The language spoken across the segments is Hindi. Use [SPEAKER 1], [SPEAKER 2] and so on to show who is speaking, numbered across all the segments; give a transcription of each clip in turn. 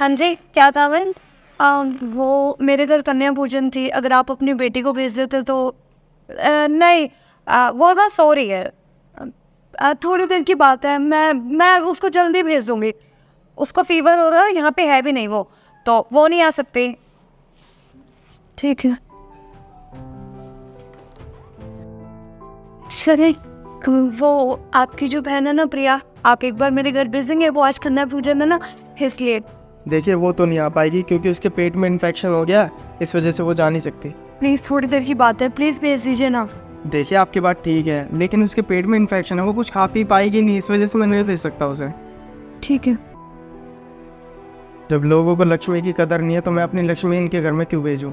[SPEAKER 1] हाँ जी, क्या था मैं? वो मेरे घर कन्या पूजन थी, अगर आप अपनी बेटी को भेज देते तो। नहीं, वो ना सो रही है। थोड़ी देर की बात है, मैं उसको जल्दी भेज दूंगी। उसको फीवर हो रहा है, यहाँ पे है भी नहीं वो, तो वो नहीं आ सकती। ठीक है। चलिए, वो आपकी जो बहन है ना प्रिया, आप एक बार मेरे घर भेज देंगे? वो आज कन्या पूजन है ना, इसलिए।
[SPEAKER 2] देखिए वो तो नहीं आ पाएगी क्योंकि उसके पेट में इन्फेक्शन हो गया, इस वजह से वो जा नहीं सकती।
[SPEAKER 1] प्लीज़ थोड़ी देर की बात है, प्लीज़ भेज दीजिए ना।
[SPEAKER 2] देखिए आपकी बात ठीक है, लेकिन उसके पेट में इन्फेक्शन है, वो कुछ खा पी पाएगी नहीं, इस वजह से मैं नहीं दे सकता उसे।
[SPEAKER 1] ठीक है।
[SPEAKER 2] जब लोगों को लक्ष्मी की कदर नहीं है तो मैं अपनी लक्ष्मी इनके घर में क्यों भेजूं?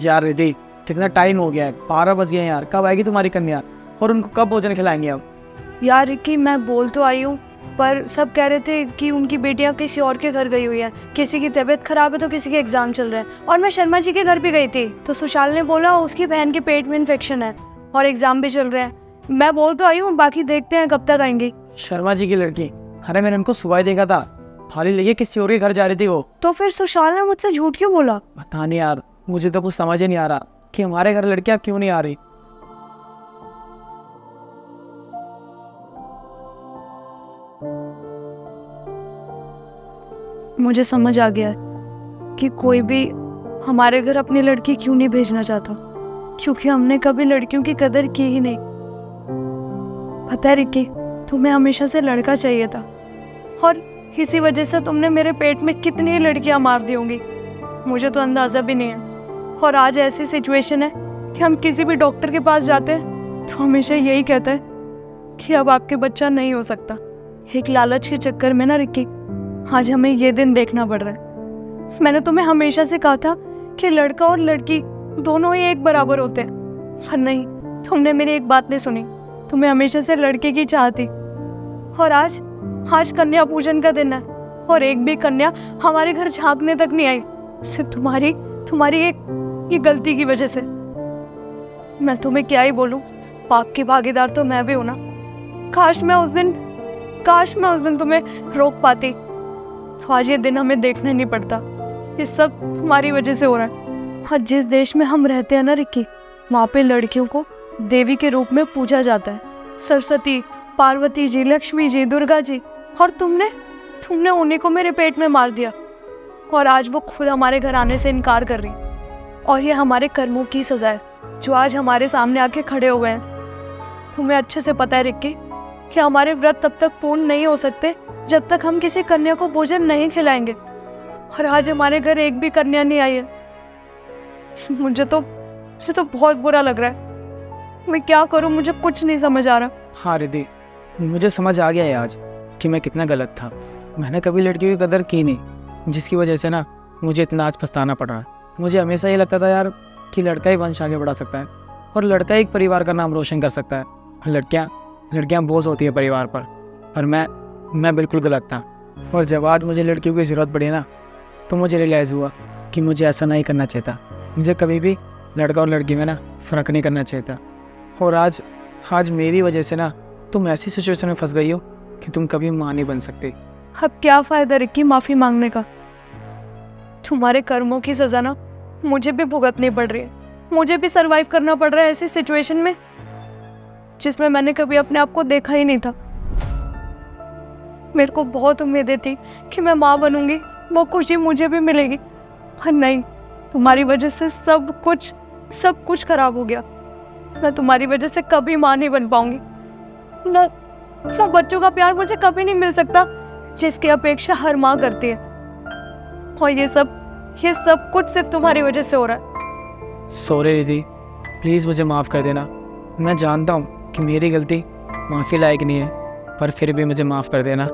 [SPEAKER 3] यार रिद्धि, कितना टाइम हो गया है, 12 बज गए हैं यार। कब आएगी तुम्हारी कन्या और उनको कब भोजन खिलाएंगे अब?
[SPEAKER 1] यार रिक्की, मैं बोल तो आई हूँ, पर सब कह रहे थे कि उनकी बेटियां किसी और के घर गई हुई है। किसी की तबीयत खराब है तो किसी के एग्जाम चल रहे हैं। और मैं शर्मा जी के घर भी गई थी, तो सुशाल ने बोला उसकी बहन के पेट में इन्फेक्शन है और एग्जाम भी चल रहे हैं। मैं बोल तो आई हूँ, बाकी देखते हैं कब तक आएंगी।
[SPEAKER 3] शर्मा जी की लड़की? अरे मैंने उनको सुबह ही देखा था, थाली लेके किसी और के घर जा रही थी वो।
[SPEAKER 1] तो फिर सुशाल ने मुझसे झूठ क्यों बोला?
[SPEAKER 3] पता नहीं यार, मुझे तो कुछ समझ ही नहीं आ रहा कि हमारे घर लड़कियां क्यों नहीं आ रही।
[SPEAKER 1] मुझे समझ आ गया कि कोई भी हमारे घर अपनी लड़की क्यों नहीं भेजना चाहता, क्योंकि हमने कभी लड़कियों की कदर की ही नहीं। पता है रिक्की, तुम्हें हमेशा से लड़का चाहिए था, और इसी वजह से तुमने मेरे पेट में कितनी लड़कियां मार दी होंगी, मुझे तो अंदाजा भी नहीं है। और आज ऐसी सिचुएशन है कि हम किसी भी डॉक्टर के पास जाते हैं तो हमेशा यही कहता है कि अब आपके बच्चा नहीं हो सकता। एक लालच के चक्कर में ना रिक्की, आज हमें ये दिन देखना पड़ रहा है। मैंने तुम्हें हमेशा से कहा था कि लड़का और लड़की दोनों ही एक बराबर होते हैं, पर नहीं, तुमने मेरी एक बात नहीं सुनी। तुम्हें हमेशा से लड़के की चाह थी, और आज कन्या पूजन का दिन है और एक भी कन्या हमारे घर झांकने तक नहीं आई, सिर्फ तुम्हारी एक ये गलती की वजह से। मैं तुम्हें क्या ही बोलूं, पाप की भागीदार तो मैं भी हूं ना। काश मैं उस दिन तुम्हें रोक पाती, तो आज ये दिन हमें देखना नहीं पड़ता। ये सब तुम्हारी वजह से हो रहा है। और जिस देश में हम रहते हैं ना रिक्की, वहाँ पे लड़कियों को देवी के रूप में पूजा जाता है। सरस्वती, पार्वती जी, लक्ष्मी जी, दुर्गा जी, और तुमने उन्हीं को मेरे पेट में मार दिया, और आज वो खुद हमारे घर आने से इनकार कर रही। और ये हमारे कर्मों की सजा है जो आज हमारे सामने आके खड़े हो गए हैं। तुम्हें अच्छे से पता है रिक्की कि हमारे व्रत तब तक पूर्ण नहीं हो सकते जब तक हम किसी कन्या को भोजन नहीं खिलाएंगे, और आज हमारे घर एक भी कन्या नहीं आई है। मुझे तो बहुत बुरा लग रहा है। मैं क्या करूं, मुझे कुछ नहीं समझ आ रहा।
[SPEAKER 3] हाँ रिद्धि, मुझे समझ आ गया है आज कि मैं कितना गलत था। मैंने कभी लड़कियों की कदर की नहीं, जिसकी वजह से ना मुझे इतना आज पछताना पड़ रहा है। मुझे हमेशा ये लगता था यार कि लड़का ही वंश आगे बढ़ा सकता है और लड़का ही एक परिवार का नाम रोशन कर सकता है। लड़कियाँ बोझ होती है परिवार पर, और मैं बिल्कुल गलत था। और जब आज मुझे लड़कियों की ज़रूरत पड़ी ना, तो मुझे रियलाइज़ हुआ कि मुझे ऐसा नहीं करना चाहिए था। मुझे कभी भी लड़का और लड़की में ना फ़र्क नहीं करना चाहिए था। और आज मेरी वजह से ना तुम ऐसी सिचुएशन में फंस गई हो कि तुम कभी माँ नहीं बन सकती।
[SPEAKER 1] अब क्या फ़ायदा रिक्की माफ़ी मांगने का? तुम्हारे कर्मों की सज़ा ना मुझे भी भुगतनी पड़ रही है। मुझे भी सरवाइव करना पड़ रहा है ऐसी सिचुएशन में जिसमें मैंने कभी अपने आप को देखा ही नहीं था। मेरे को बहुत उम्मीदें थी कि मैं माँ बनूंगी, वो खुशी मुझे भी मिलेगी, पर नहीं, तुम्हारी वजह से सब कुछ खराब हो गया। मैं तुम्हारी वजह से कभी माँ नहीं बन पाऊंगी। वो बच्चों का प्यार मुझे कभी नहीं मिल सकता जिसकी अपेक्षा हर माँ करती है। और ये सब कुछ सिर्फ तुम्हारी वजह से हो रहा है।
[SPEAKER 3] सॉरी रिद्धि, प्लीज़ मुझे माफ़ कर देना। मैं जानता हूँ कि मेरी गलती माफ़ी लायक नहीं है, पर फिर भी मुझे माफ़ कर देना।